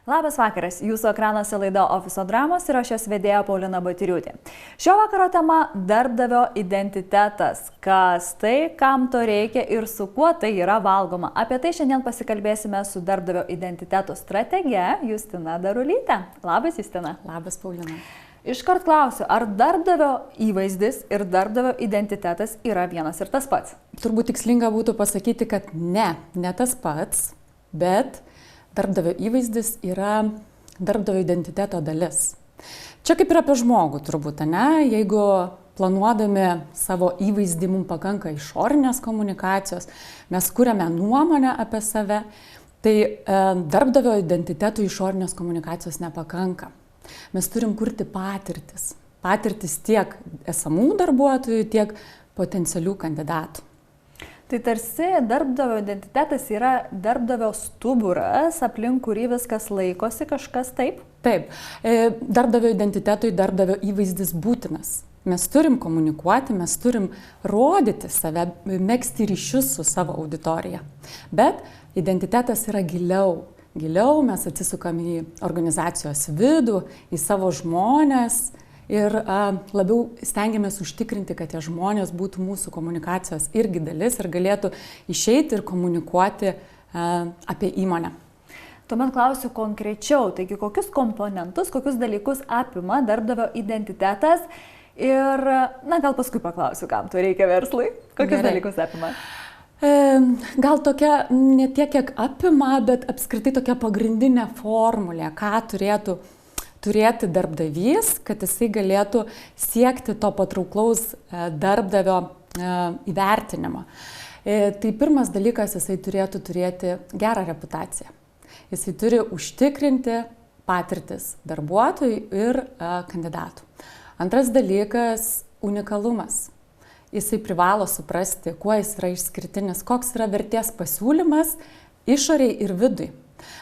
Labas vakaras, jūsų ekranuose laida Ofiso dramos ir aš jos vedėja Paulina Batiriūtė. Šio vakaro tema – darbdavio identitetas. Kas tai, kam to reikia ir su kuo tai yra valgoma. Apie tai šiandien pasikalbėsime su darbdavio identiteto stratege Justina Darulyte. Labas, Justina. Labas, Paulina. Iškart klausiu, ar darbdavio įvaizdis ir darbdavio identitetas yra vienas ir tas pats? Turbūt tikslinga būtų pasakyti, kad ne tas pats, bet darbdavio įvaizdis yra darbdavio identiteto dalis. Čia kaip ir apie žmogų turbūt, ne? Jeigu planuodami savo įvaizdį mums pakanka išorinės komunikacijos, mes kuriame nuomonę apie save, tai darbdavio identitetų išorinės komunikacijos nepakanka. Mes turim kurti patirtis. Patirtis tiek esamų darbuotojų, tiek potencialių kandidatų. Tai tarsi darbdavio identitetas yra darbdavio stuburas, aplink kurį viskas laikosi, kažkas taip? Taip. Darbdavio identitetui darbdavio įvaizdis būtinas. Mes turim komunikuoti, mes turim rodyti save, megzti ryšius su savo auditorija. Bet identitetas yra giliau. Giliau mes atsisukam į organizacijos vidų, į savo žmones. Ir labiau stengiamės užtikrinti, kad tie žmonės būtų mūsų komunikacijos irgi dalis ir galėtų išeiti ir komunikuoti apie įmonę. Tuomet klausiu konkrečiau, taigi kokius komponentus, kokius dalykus apima darbdavio identitetas ir, gal paskui paklausiu, kam to reikia verslui, kokius dalykus apima? Gal tokia ne tiek, kiek apima, bet apskritai tokia pagrindinė formulė, ką turėti darbdavys, kad jisai galėtų siekti to patrauklaus darbdavio įvertinimo. Tai pirmas dalykas, jisai turėtų turėti gerą reputaciją. Jisai turi užtikrinti patirtis darbuotojų ir kandidatų. Antras dalykas – unikalumas. Jisai privalo suprasti, kuo jis yra išskirtinis, koks yra vertės pasiūlymas išoriai ir vidui.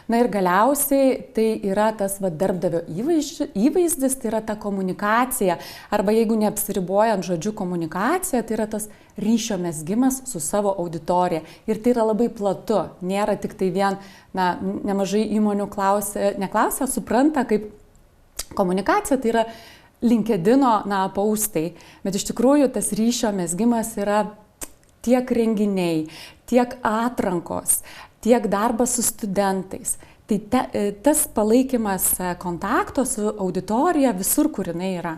Na ir galiausiai tai yra tas darbdavio įvaizdis, tai yra ta komunikacija, arba jeigu neapsiribojant žodžiu komunikacija, tai yra tas ryšio mezgimas su savo auditorija. Ir tai yra labai platu, nėra tik tai vien, nemažai įmonių neklausia, supranta kaip komunikacija, tai yra LinkedIno paustai, bet iš tikrųjų tas ryšio mezgimas yra tiek renginiai, tiek atrankos, tiek darbas su studentais. Tai tas palaikymas kontakto su auditorija visur, kur jinai yra.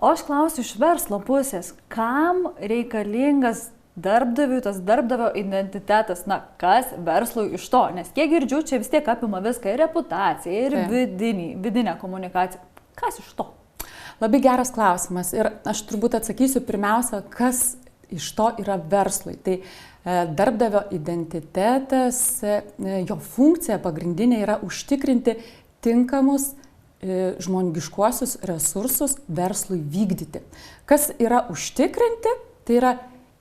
O aš klausiu iš verslo pusės, kam reikalingas darbdaviui tas darbdavio identitetas, kas verslui iš to? Nes kiek girdžiu, čia vis tiek apima viską, ir reputaciją, ir vidinę komunikaciją. Kas iš to? Labai geras klausimas ir aš turbūt atsakysiu pirmiausia, kas iš to yra verslui. Tai darbdavio identitetas, jo funkcija pagrindinė yra užtikrinti tinkamus žmogiškuosius resursus verslui vykdyti. Kas yra užtikrinti, tai yra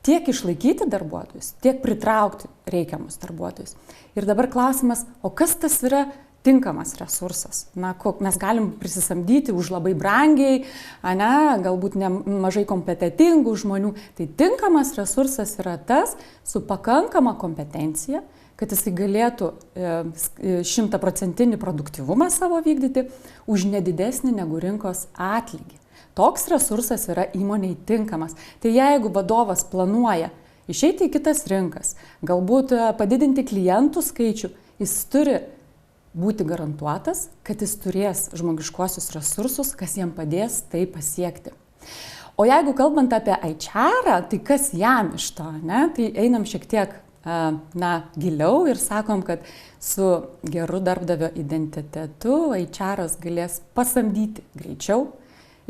tiek išlaikyti darbuotojus, tiek pritraukti reikiamus darbuotojus. Ir dabar klausimas, o kas tas yra tinkamas resursas? Mes galim prisisamdyti už labai brangiai, galbūt nemažai kompetentingų žmonių. Tai tinkamas resursas yra tas su pakankama kompetencija, kad jisai galėtų 100% produktyvumą savo vykdyti už nedidesnį negu rinkos atlygį. Toks resursas yra įmoniai tinkamas. Tai jeigu vadovas planuoja išeiti į kitas rinkas, galbūt padidinti klientų skaičių, jis turi būti garantuotas, kad jis turės žmogiškuosius resursus, kas jam padės tai pasiekti. O jeigu kalbant apie HR, tai kas jam iš to, tai einam šiek tiek giliau ir sakom, kad su geru darbdavio identitetu HR galės pasamdyti greičiau,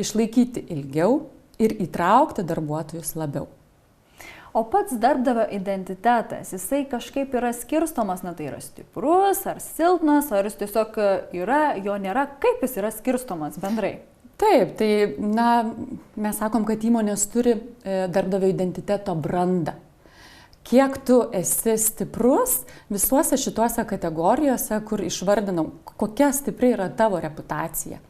išlaikyti ilgiau ir įtraukti darbuotojus labiau. O pats darbdavio identitetas, jisai kažkaip yra skirstomas, tai yra stiprus ar silpnas, ar jis tiesiog yra, jo nėra, kaip jis yra skirstomas bendrai? Taip, tai mes sakom, kad įmonės turi darbdavio identiteto brandą. Kiek tu esi stiprus visuose šituose kategorijose, kur išvardinau, kokia stipri yra tavo reputacija.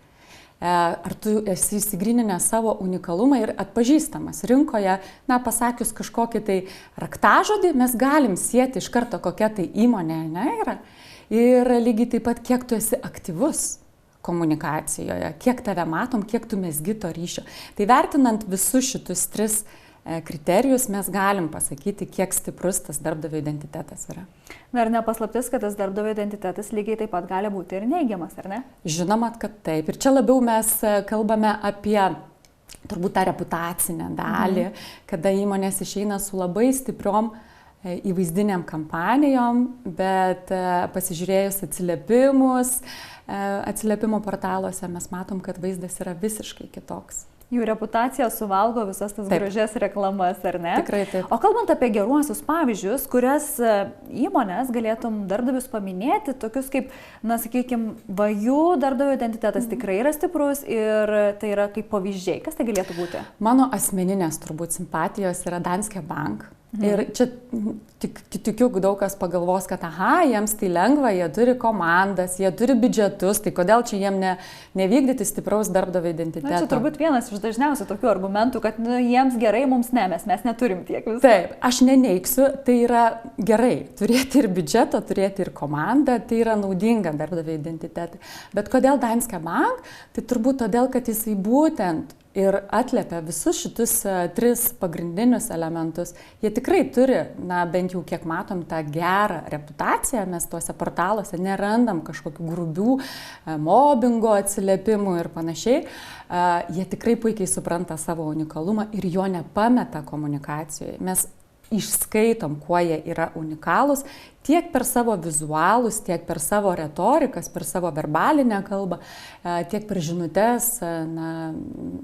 Ar tu esi įsigryninęs savo unikalumą ir atpažįstamas rinkoje, pasakius kažkokį tai raktažodį, mes galim sieti iš karto, kokia tai įmonė yra. Ir lygiai taip pat, kiek tu esi aktyvus komunikacijoje, kiek tave matom, kiek tu mezgi to ryšio. Tai vertinant visus šitus 3 kriterijus, mes galim pasakyti, kiek stiprus tas darbdavio identitetas yra. Na ir nepaslaptis, kad tas darbdavio identitetas lygiai taip pat gali būti ir neigiamas, ar ne? Žinoma, kad taip. Ir čia labiau mes kalbame apie turbūt tą reputacinę dalį, kada įmonės išeina su labai stipriom įvaizdiniam kampanijom, bet pasižiūrėjus atsiliepimų portaluose mes matom, kad vaizdas yra visiškai kitoks. Jų reputacija suvalgo visas tas gražias reklamas, ar ne? Tikrai taip. O kalbant apie geruosius pavyzdžius, kurias įmonės galėtum darbdavius paminėti, tokius kaip, na, sakykime, jų darbdavio identitetas tikrai yra stiprus ir tai yra kaip pavyzdžiai. Kas tai galėtų būti? Mano asmeninės turbūt simpatijos yra Danske Bank. Ir čia tikiu, daug kas pagalvos, kad jiems tai lengva, jie turi komandas, jie turi biudžetus, tai kodėl čia jiem nevykdyti stipraus darbdavio identiteto? Na, čia turbūt vienas iš dažniausių tokių argumentų, kad jiems gerai, mums ne, mes neturim tiek visko. Taip, aš neneiksiu, tai yra gerai, turėti ir biudžetą, turėti ir komandą, tai yra naudinga darbdavio identitetui. Bet kodėl Danske Bank? Tai turbūt todėl, kad jisai būtent ir atliepia visus šitus 3 pagrindinius elementus. Jie tikrai turi, na, bent jau kiek matom, tą gerą reputaciją, mes tuose portaluose nerandam kažkokių grubių mobingo atsiliepimų ir panašiai. Jie tikrai puikiai supranta savo unikalumą ir jo nepameta komunikacijoje. Mes išskaitom, kuo jie yra unikalūs, tiek per savo vizualus, tiek per savo retorikas, per savo verbalinę kalbą, tiek per žinutes,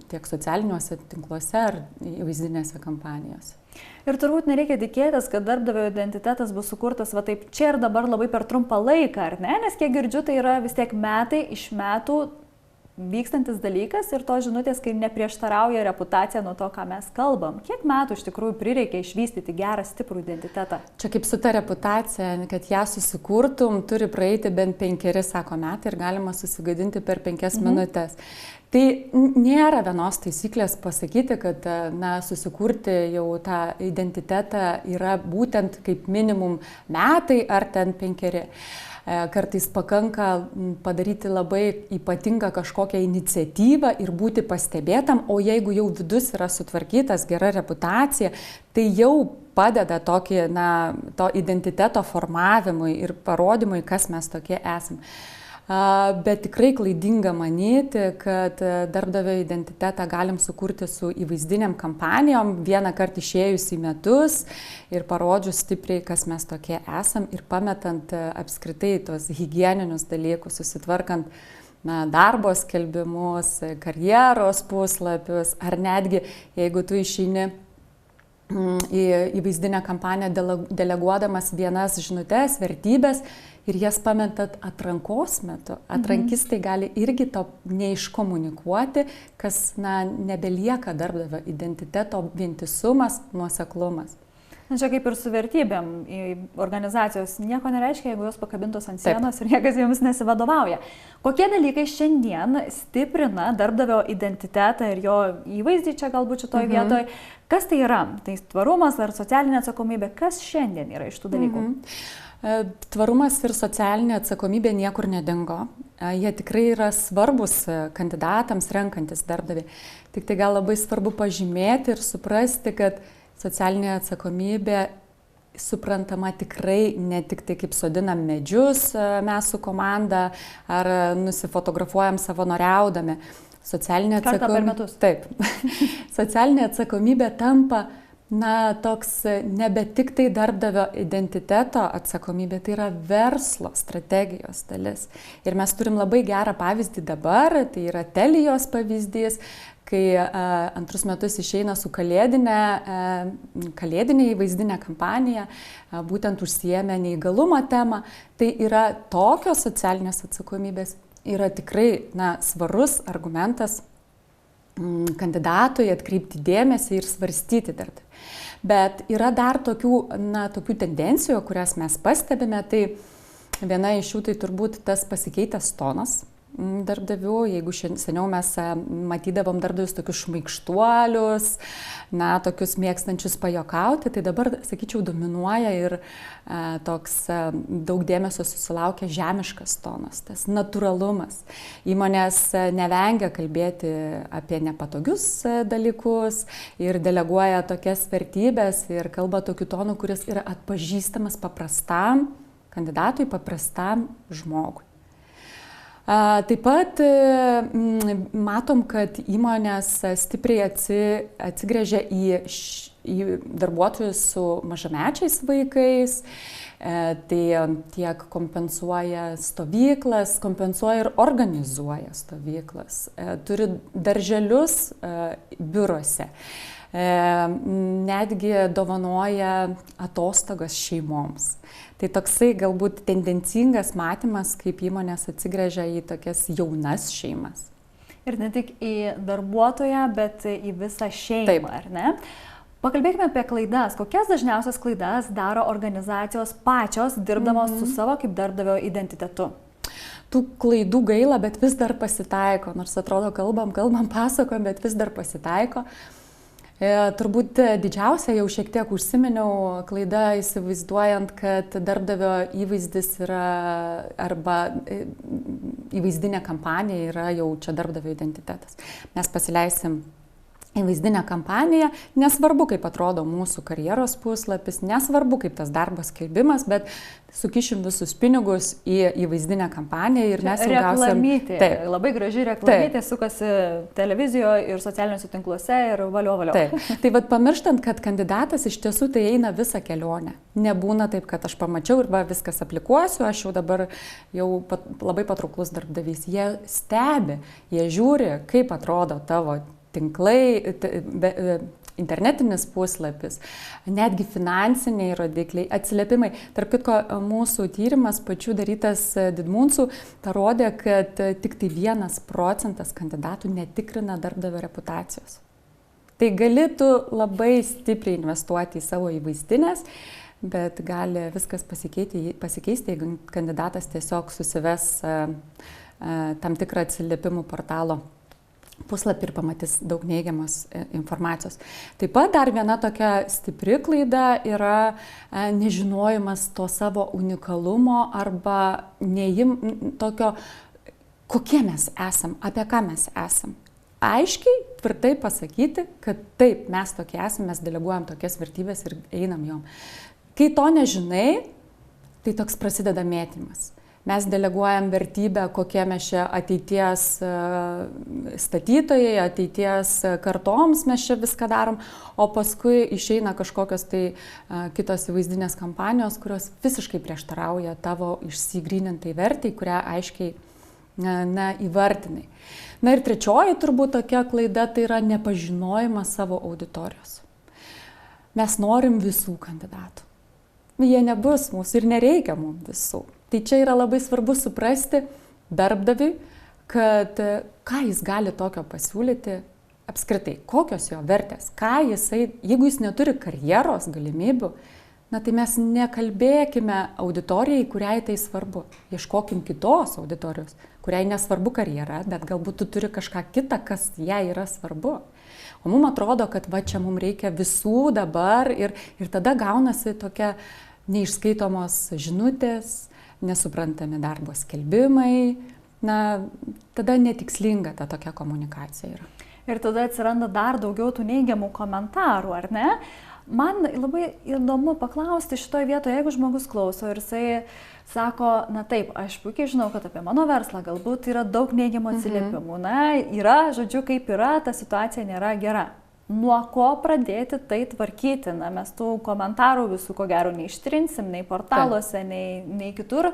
tiek socialiniuose tinkluose ar įvaizdinėse kampanijose. Ir turbūt nereikia tikėtis, kad darbdavio identitetas bus sukurtas va taip čia ir dabar labai per trumpą laiką, ar ne? Nes kiek girdžiu, tai yra vis tiek metai iš metų vykstantis dalykas ir to žinutės, kai neprieštarauja reputacija nuo to, ką mes kalbam. Kiek metų iš tikrųjų prireikia išvystyti gerą, stiprų identitetą? Čia kaip su ta reputacija, kad ją susikurtum, turi praeiti bent 5, sako, metai ir galima susigadinti per 5 minutės. Tai nėra vienos taisyklės pasakyti, kad susikurti jau tą identitetą yra būtent kaip minimum metai ar ten 5. Kartais pakanka padaryti labai ypatingą kažkokią iniciatyvą ir būti pastebėtam, o jeigu jau vidus yra sutvarkytas, gera reputacija, tai jau padeda tokį, to identiteto formavimui ir parodymui, kas mes tokie esame. Bet tikrai klaidinga manyti, kad darbdavio identitetą galim sukurti su įvaizdiniam kampanijom, vieną kartą išėjus į metus ir parodžius stipriai, kas mes tokie esam ir pametant apskritai tos higieninius dalykus, susitvarkant darbo skelbimus, karjeros puslapius, ar netgi jeigu tu išeini į įvaizdinę kampaniją deleguodamas vienas žinutes, vertybės ir jas pametat atrankos metu. Atrankistai gali irgi to neiškomunikuoti, kas nebelieka darbdavio identiteto vientisumas, nuoseklumas. Čia kaip ir su vertybėm, organizacijos nieko nereiškia, jeigu jos pakabintos ant sienos ir niekas joms nesivadovauja. Kokie dalykai šiandien stiprina darbdavio identitetą ir jo įvaizdį čia galbūt šitoj vietoj? Kas tai yra? Tai tvarumas ar socialinė atsakomybė? Kas šiandien yra iš tų dalykų? Tvarumas ir socialinė atsakomybė niekur nedingo. Jie tikrai yra svarbus kandidatams renkantis darbdavį. Tik tai gal labai svarbu pažymėti ir suprasti, kad socialinė atsakomybė suprantama tikrai ne tik tai kaip sodinam medžius mes su komanda ar nusifotografuojam savanoriaudami. Socialinė atsakomybė. Kartą per metus. Taip. Socialinė atsakomybė tampa toks nebe tik tai darbdavio identiteto atsakomybė, tai yra verslo strategijos dalis. Ir mes turim labai gerą pavyzdį dabar, tai yra Telijos pavyzdys, kai 2 metus išeina su kalėdinė įvaizdinė kampanija, būtent užsiėmė neįgalumo temą. Tai yra tokios socialinės atsakomybės, yra tikrai svarus argumentas kandidatui atkreipti dėmesį ir svarstyti darbdavį. Bet yra dar tokių tendencijų, kurias mes pastebime, tai viena iš jų tai turbūt tas pasikeitęs tonas darbdavių, jeigu seniau mes matydavom darbdavius tokius šmaikštuolius, tokius mėgstančius pajokauti, tai dabar, sakyčiau, dominuoja ir toks daug dėmesio susilaukia žemiškas tonas, tas natūralumas. Įmonės nevengia kalbėti apie nepatogius dalykus ir deleguoja tokias vertybės ir kalba tokiu tonu, kuris yra atpažįstamas paprastam kandidatui, paprastam žmogui. Taip pat matom, kad įmonės stipriai atsigręžia į darbuotojus su mažamečiais vaikais, tai tiek kompensuoja stovyklas, kompensuoja ir organizuoja stovyklas, turi darželius biuruose, netgi dovanoja atostogas šeimoms. Tai toksai galbūt tendencingas matymas, kaip įmonės atsigręžia į tokias jaunas šeimas. Ir ne tik į darbuotoją, bet į visą šeimą, Taip. ar ne? Pakalbėkime apie klaidas. Kokias dažniausias klaidas daro organizacijos pačios, dirbdamos su savo kaip darbdavio identitetu? Tų klaidų gaila, bet vis dar pasitaiko. Nors atrodo, kalbam, pasakom, bet vis dar pasitaiko. Turbūt didžiausia, jau šiek tiek užsiminiau, klaida įsivaizduojant, kad darbdavio įvaizdis yra arba įvaizdinė kampanija yra jau čia darbdavio identitetas. Mes pasileisim įvaizdinę kampaniją, nesvarbu, kaip atrodo mūsų karjeros puslapis, nesvarbu, kaip tas darbas skelbimas, bet sukišim visus pinigus į įvaizdinę kampaniją ir mes jau gausim... Reklamytė, labai graži reklamytė, sukasi televizijoje ir socialiniuose tinkluose ir valio. Taip. Tai pamirštant, kad kandidatas iš tiesų tai eina visą kelionę. Nebūna taip, kad aš pamačiau ir viskas aplikuosiu, aš jau dabar labai patrauklus darbdavys. Jie stebi, jie žiūri, kaip atrodo tavo tinklai, internetinis puslapis, netgi finansiniai rodikliai, atsiliepimai. Tarp kitko, mūsų tyrimas pačių darytas Didmundsų parodė, kad tik tai 1% kandidatų netikrina darbdavio reputacijos. Tai galėtų labai stipriai investuoti į savo įvaizdinės, bet gali viskas pasikeisti, jeigu kandidatas tiesiog susives tam tikrą atsiliepimų portalo puslapį ir pamatys daug neigiamos informacijos. Taip pat dar viena tokia stipri klaida yra nežinojimas to savo unikalumo arba tokio, kokie mes esam, apie ką mes esam. Aiškiai, tvirtai pasakyti, kad taip, mes tokie esame, mes deleguojam tokias vertybės ir einam jom. Kai to nežinai, tai toks prasideda mėtymas. Mes deleguojam vertybę, kokie mes čia ateities statytojai, ateities kartoms mes čia viską darom, o paskui išeina kažkokios tai kitos įvaizdinės kampanijos, kurios visiškai prieštarauja tavo išsigrynintai vertai, kurią aiškiai įvardinai. Ir trečioji turbūt tokia klaida, tai yra nepažinojimas savo auditorijos. Mes norim visų kandidatų. Jie nebus mūsų ir nereikia mums visų. Tai čia yra labai svarbu suprasti darbdaviui, kad ką jis gali tokio pasiūlyti apskritai, kokios jo vertės, jeigu jis neturi karjeros galimybių, tai mes nekalbėkime auditorijai, kuriai tai svarbu. Ieškokim kitos auditorijos, kuriai nesvarbu karjera, bet galbūt tu turi kažką kitą, kas jai yra svarbu. O mums atrodo, kad čia mums reikia visų dabar ir tada gaunasi tokia neišskaitomos žinutės, nesuprantami darbo skelbimai, tada netikslinga ta tokia komunikacija yra. Ir tada atsiranda dar daugiau tų neigiamų komentarų, ar ne? Man labai įdomu paklausti šitoje vietoje, jeigu žmogus klauso ir jisai sako, taip, aš puikiai žinau, kad apie mano verslą galbūt yra daug neigiamų atsiliepimų. Yra, žodžiu, kaip yra, ta situacija nėra gera. Nuo ko pradėti tai tvarkyti? Mes tų komentarų visų ko gero neištrinsim, nei portaluose, nei kitur.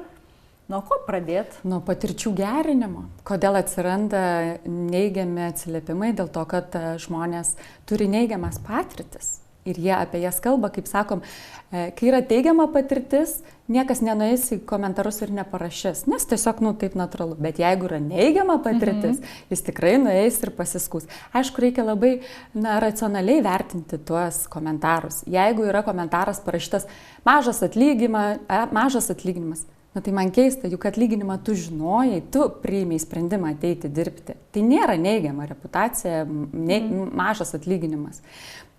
Nuo ko pradėti? Nuo patirčių gerinimo. Kodėl atsiranda neigiami atsiliepimai? Dėl to, kad žmonės turi neigiamas patirtis. Ir jie apie jas kalba, kaip sakom, kai yra teigiama patirtis, niekas nenueis į komentarus ir neparašys, nes tiesiog, taip natūralu. Bet jeigu yra neigiama patirtis, jis tikrai nueis ir pasiskūs. Aišku, reikia labai racionaliai vertinti tuos komentarus. Jeigu yra komentaras parašytas mažas atlyginimas, Na tai man keista, juk atlyginimą tu žinojai, tu priėmei sprendimą ateiti dirbti. Tai nėra neigiama reputacija, mažas atlyginimas.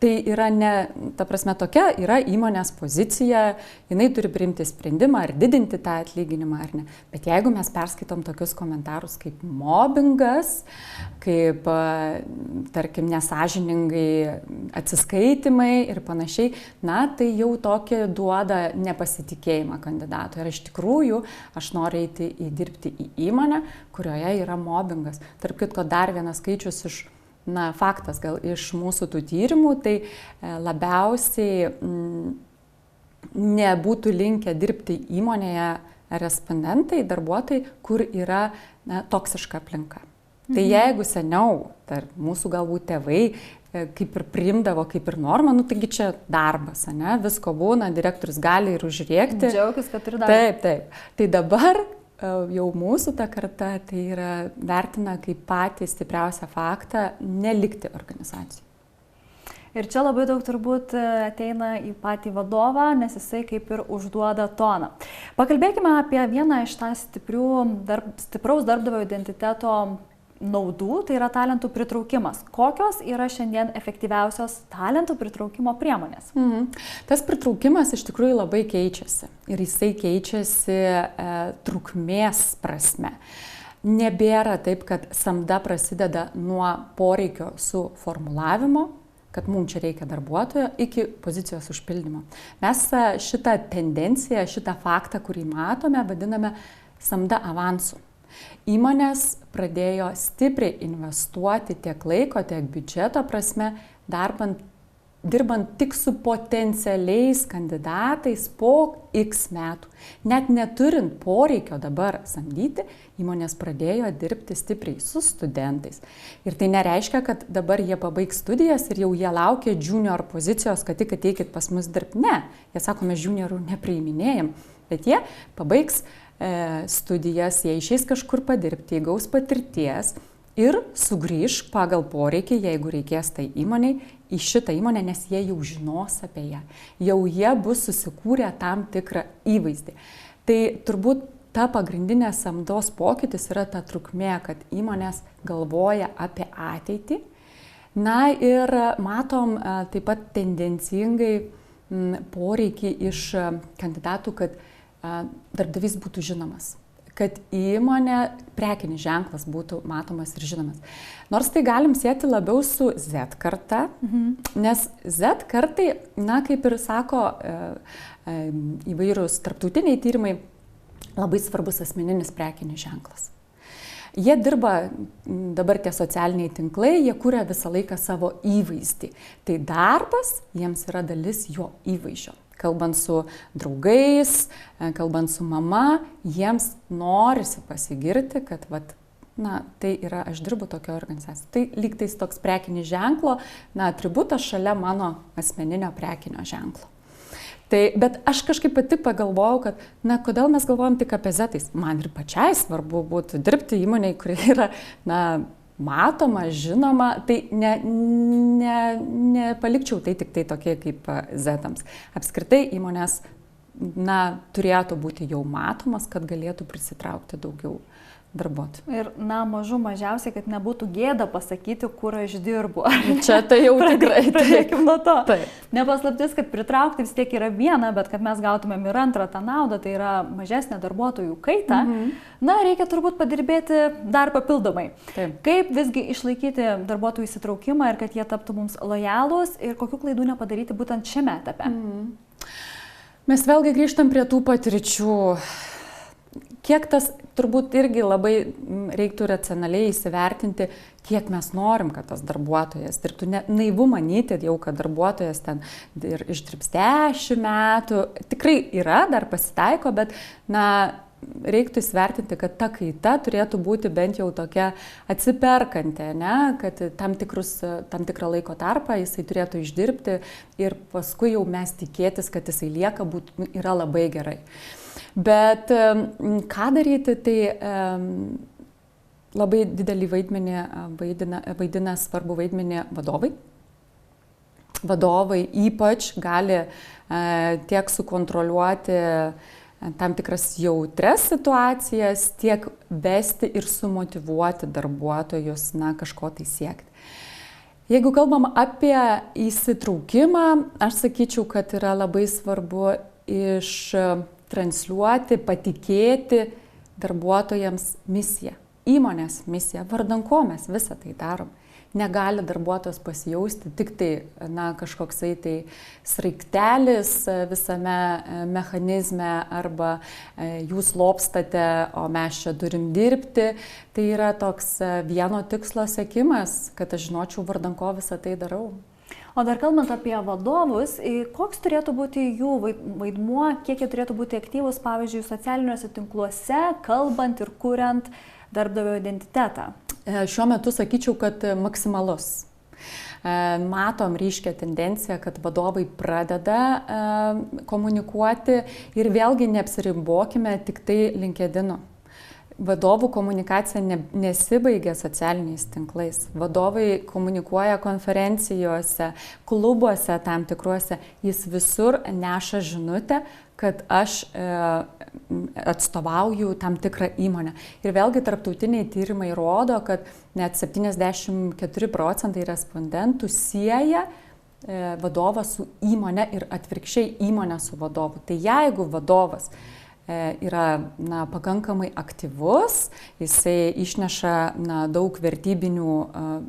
Tai yra ne, ta prasme, tokia yra įmonės pozicija, jinai turi priimti sprendimą ar didinti tą atlyginimą ar ne. Bet jeigu mes perskaitom tokius komentarus kaip mobbingas, kaip, tarkim, nesąžiningai atsiskaitimai ir panašiai, na, tai jau tokį duoda nepasitikėjimą kandidatui. Ir iš tikrųjų aš noriu eiti dirbti į įmonę, kurioje yra mobbingas. Tarp kitko, dar vienas skaičius faktas gal iš mūsų tų tyrimų, tai labiausiai nebūtų linkę dirbti įmonėje respondentai, darbuotojai, kur yra toksiška aplinka. Tai jeigu seniau, mūsų galbūt tėvai, kaip ir priimdavo, kaip ir normą, taigi čia darbas, ne? Visko būna, direktorius gali ir užrėkti. Džiaugis, kad turi darbą. Taip. Tai dabar jau mūsų ta karta tai yra vertina kaip patį stipriausią faktą nelikti organizacijai. Ir čia labai daug turbūt ateina į patį vadovą, nes jisai kaip ir užduoda toną. Pakalbėkime apie vieną iš tą stipraus darbdavio identiteto naudų, tai yra talentų pritraukimas. Kokios yra šiandien efektyviausios talentų pritraukimo priemonės? Tas pritraukimas iš tikrųjų labai keičiasi ir jisai keičiasi trukmės prasme. Nebėra taip, kad samda prasideda nuo poreikio suformulavimo, kad mums čia reikia darbuotojo, iki pozicijos užpildymo. Mes šitą tendenciją, šitą faktą, kurį matome, vadiname samda avansu. Įmonės pradėjo stipriai investuoti tiek laiko, tiek biudžeto prasme, dirbant tik su potencialiais kandidatais po X metų. Net neturint poreikio dabar samdyti, įmonės pradėjo dirbti stipriai su studentais. Ir tai nereiškia, kad dabar jie pabaigs studijas ir jau jie laukia junior pozicijos, kad tik ateikit pas mus dirbti. Ne, jie sako, mes juniorų nepriiminėjam, bet jie pabaigs studijas, jie išeis kažkur padirbti, jie gaus patirties ir sugrįž pagal poreikį, jeigu reikės tai įmoniai, į šitą įmonę, nes jie jau žinos apie ją. Jau jie bus susikūrę tam tikrą įvaizdį. Tai turbūt ta pagrindinė samdos pokytis yra ta trukmė, kad įmonės galvoja apie ateitį. Na ir matom taip pat tendencingai poreikį iš kandidatų, kad darbdavys būtų žinomas, kad įmonė prekinis ženklas būtų matomas ir žinomas. Nors tai galim sieti labiau su Z karta, nes Z kartai, kaip ir sako įvairūs tarptautiniai tyrimai, labai svarbus asmeninis prekinis ženklas. Jie dirba, dabar tie socialiniai tinklai, jie kuria visą laiką savo įvaizdį. Tai darbas jiems yra dalis jo įvaizdžio. Kalbant su draugais, kalbant su mama, jiems norisi pasigirti, kad tai yra, aš dirbu tokio organizacijoje. Tai lyg tais toks prekinis ženklo, atributas šalia mano asmeninio prekinio ženklo. Bet aš kažkaip pati pagalvojau, kad, kodėl mes galvojam tik apie zetais. Man ir pačiai svarbu būtų dirbti įmonėje, kuri yra, matoma, žinoma, tai nepalikčiau tai tik tai tokie kaip zetams. Apskritai įmonės, turėtų būti jau matomas, kad galėtų prisitraukti daugiau darbuotojų. Ir, mažų mažiausiai, kad nebūtų gėda pasakyti, kur aš dirbu. Čia tai jau tikrai. Pradėkim nuo to. Nepaslaptis, kad pritraukti vis tiek yra viena, bet kad mes gautumėm ir antrą tą naudą, tai yra mažesnė darbuotojų kaita, reikia turbūt padirbėti dar papildomai. Kaip visgi išlaikyti darbuotojų įsitraukimą ir kad jie taptų mums lojalūs ir kokių klaidų nepadaryti būtent šiame etape? Mes vėlgi grįžtam prie tų patirčių. Kiek tas turbūt irgi labai reiktų racionaliai įsivertinti, kiek mes norim, kad tas darbuotojas dirbtų. Naivu manyti jau, kad darbuotojas ten ir išdirbs 10 metų. Tikrai yra, dar pasitaiko, bet reiktų įsivertinti, kad ta kaita turėtų būti bent jau tokia atsiperkanti, kad tam tikrą laiko tarpą jisai turėtų išdirbti ir paskui jau mes tikėtis, kad jisai lieka, yra labai gerai. Bet ką daryti, tai labai didelį vaidmenį vaidina svarbu vaidmenį vadovai. Vadovai ypač gali tiek sukontroliuoti tam tikras jautrias situacijas, tiek vesti ir sumotyvuoti darbuotojus, kažko tai siekti. Jeigu kalbam apie įsitraukimą, aš sakyčiau, kad yra labai svarbu transliuoti, patikėti darbuotojams misiją, įmonės misiją, vardan ko mes visą tai darom. Negali darbuotojas pasijausti tik tai kažkoksai tai sraigtelis visame mechanizme arba jūs lobstate, o mes čia turim dirbti. Tai yra toks vieno tikslo siekimas, kad aš žinočiau, vardan ko visą tai darau. O dar kalbant apie vadovus, koks turėtų būti jų vaidmuo, kiek jie turėtų būti aktyvūs, pavyzdžiui, socialiniuose tinkluose, kalbant ir kuriant darbdavio identitetą? Šiuo metu sakyčiau, kad maksimalus. Matom ryškę tendenciją, kad vadovai pradeda komunikuoti ir vėlgi neapsiribokime tik tai LinkedInu. Vadovų komunikacija nesibaigia socialiniais tinklais. Vadovai komunikuoja konferencijose, klubuose tam tikruose. Jis visur neša žinutę, kad aš atstovauju tam tikrą įmonę. Ir vėlgi tarptautiniai tyrimai rodo, kad net 74% respondentų sieja vadovą su įmonė ir atvirkščiai įmonę su vadovu. Tai jeigu vadovas yra pakankamai aktyvus, jisai išneša daug vertybinių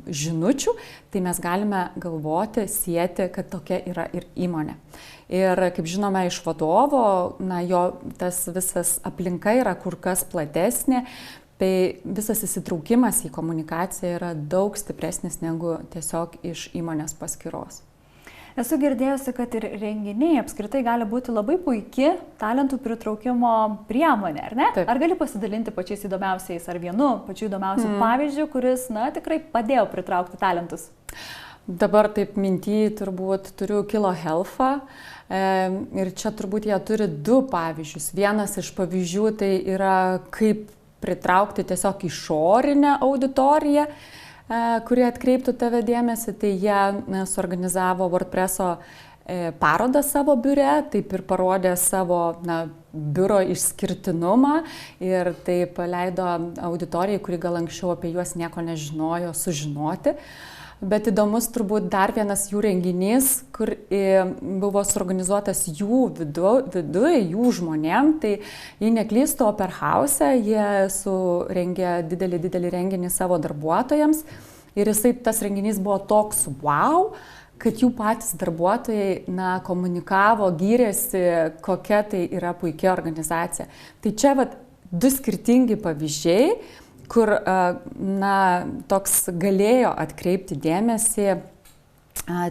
žinučių, tai mes galime galvoti, sieti, kad tokia yra ir įmonė. Ir kaip žinome iš vadovo, jo tas visas aplinka yra kur kas platesnė, tai visas įsitraukimas į komunikaciją yra daug stipresnis negu tiesiog iš įmonės paskyros. Esu girdėjusi, kad ir renginiai apskritai gali būti labai puiki talentų pritraukimo priemonė, ar ne? Taip. Ar gali pasidalinti pačiais įdomiausiais ar vienu pačiu įdomiausiu pavyzdžiu, kuris, tikrai padėjo pritraukti talentus? Dabar taip minty turbūt turiu Kilo Health'ą ir čia turbūt jie turi du pavyzdžius. Vienas iš pavyzdžių tai yra kaip pritraukti tiesiog išorinę auditoriją, kurie atkreiptų tave dėmesį, tai jie suorganizavo WordPress'o parodą savo biure, taip ir parodė savo biuro išskirtinumą ir taip leido auditorijai, kuri gal anksčiau apie juos nieko nežinojo, sužinoti. Bet įdomus turbūt dar vienas jų renginys, kur buvo suorganizuotas jų viduje, jų žmonėm. Tai jei neklystu, Open House, jie surengė didelį renginį savo darbuotojams. Ir tas renginys buvo toks wow, kad jų patys darbuotojai komunikavo, gyrėsi, kokia tai yra puikia organizacija. Tai čia du skirtingi pavyzdžiai, kur toks galėjo atkreipti dėmesį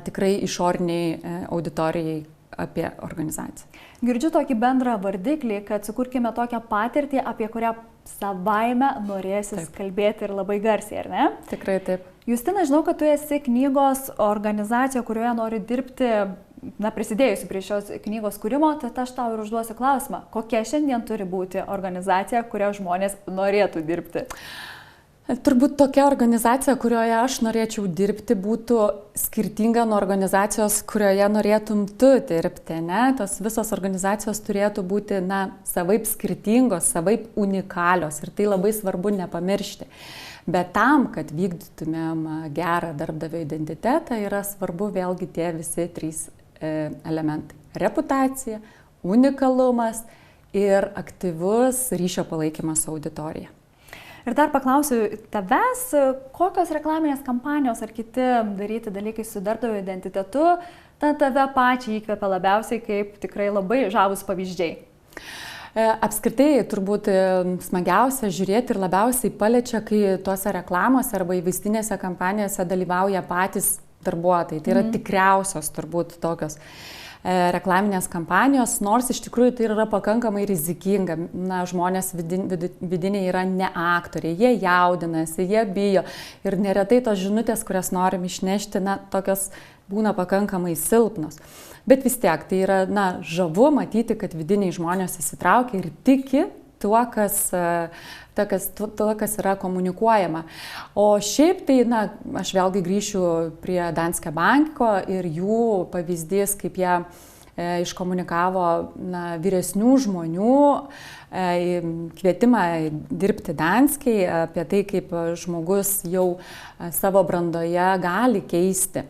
tikrai išoriniai auditorijai apie organizaciją. Girdžiu tokį bendrą vardiklį, kad sukurkime tokią patirtį, apie kurią savaime norėsis kalbėti ir labai garsiai, ar ne? Tikrai taip. Justina, žinau, kad tu esi knygos organizacija, kurioje nori dirbti, prisidėjusi prie šios knygos kūrimo, tad aš tau ir užduosiu klausimą, kokia šiandien turi būti organizacija, kurioje žmonės norėtų dirbti? Turbūt tokia organizacija, kurioje aš norėčiau dirbti, būtų skirtinga nuo organizacijos, kurioje norėtum tu dirbti, ne? Tos visos organizacijos turėtų būti, savaip skirtingos, savaip unikalios ir tai labai svarbu nepamiršti. Bet tam, kad vykdytumėm gerą darbdavio identitetą, yra svarbu vėlgi tie visi trys elementai. Reputacija, unikalumas ir aktyvus ryšio palaikymas su auditorija. Ir dar paklausiu tavęs, kokios reklaminės kampanijos ar kiti daryti dalykai su darbdavio identitetu, tave pačią įkvepia labiausiai kaip tikrai labai žavūs pavyzdžiai? Apskritai turbūt smagiausia žiūrėti ir labiausiai paliečia, kai tuose reklamose arba įvestinėse kampanijose dalyvauja patys darbuotojai. Tai yra tikriausios turbūt tokios reklaminės kampanijos, nors iš tikrųjų tai yra pakankamai rizikinga. Žmonės vidiniai yra ne aktoriai, jie jaudinasi, jie bijo ir neretai tos žinutės, kurias norim išnešti, tokios būna pakankamai silpnos. Bet vis tiek tai yra žavu matyti, kad vidiniai žmonės įsitraukia ir tiki tuo, kas yra komunikuojama. O šiaip tai, aš vėlgi grįšiu prie Danske Banko ir jų pavyzdys, kaip jie iškomunikavo vyresnių žmonių kvietimą dirbti Danskei, apie tai, kaip žmogus jau savo brandoje gali keisti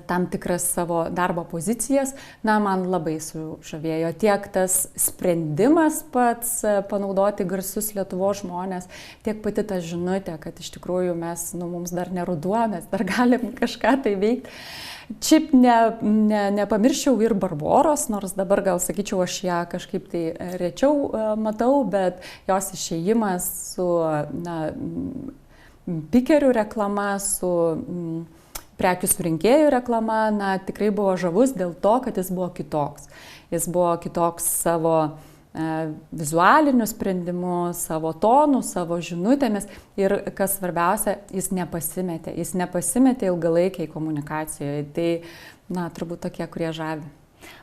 tam tikras savo darbo pozicijas, man labai sužavėjo tiek tas sprendimas pats panaudoti garsus Lietuvos žmonės, tiek pati ta žinutė, kad iš tikrųjų mums dar neruduo, mes dar galim kažką tai veikti. Šiaip nepamirščiau ir Barboros, nors dabar gal sakyčiau, aš ją kažkaip tai rečiau matau, bet jos išėjimas su pikerių reklama, su prekių surinkėjų reklama, tikrai buvo žavus dėl to, kad jis buvo kitoks. Jis buvo kitoks savo vizualiniu sprendimu, savo tonu, savo žinutėmis ir, kas svarbiausia, jis nepasimetė ilgalaikiai komunikacijoje. Tai, turbūt tokie, kurie žavi.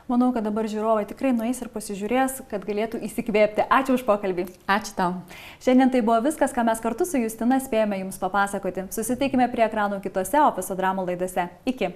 Manau, kad dabar žiūrovai tikrai nueis ir pasižiūrės, kad galėtų įsikvėpti. Ačiū už pokalbį. Ačiū tau. Šiandien tai buvo viskas, ką mes kartu su Justina spėjome jums papasakoti. Susitikime prie ekranų kitose Ofiso dramų laidose. Iki.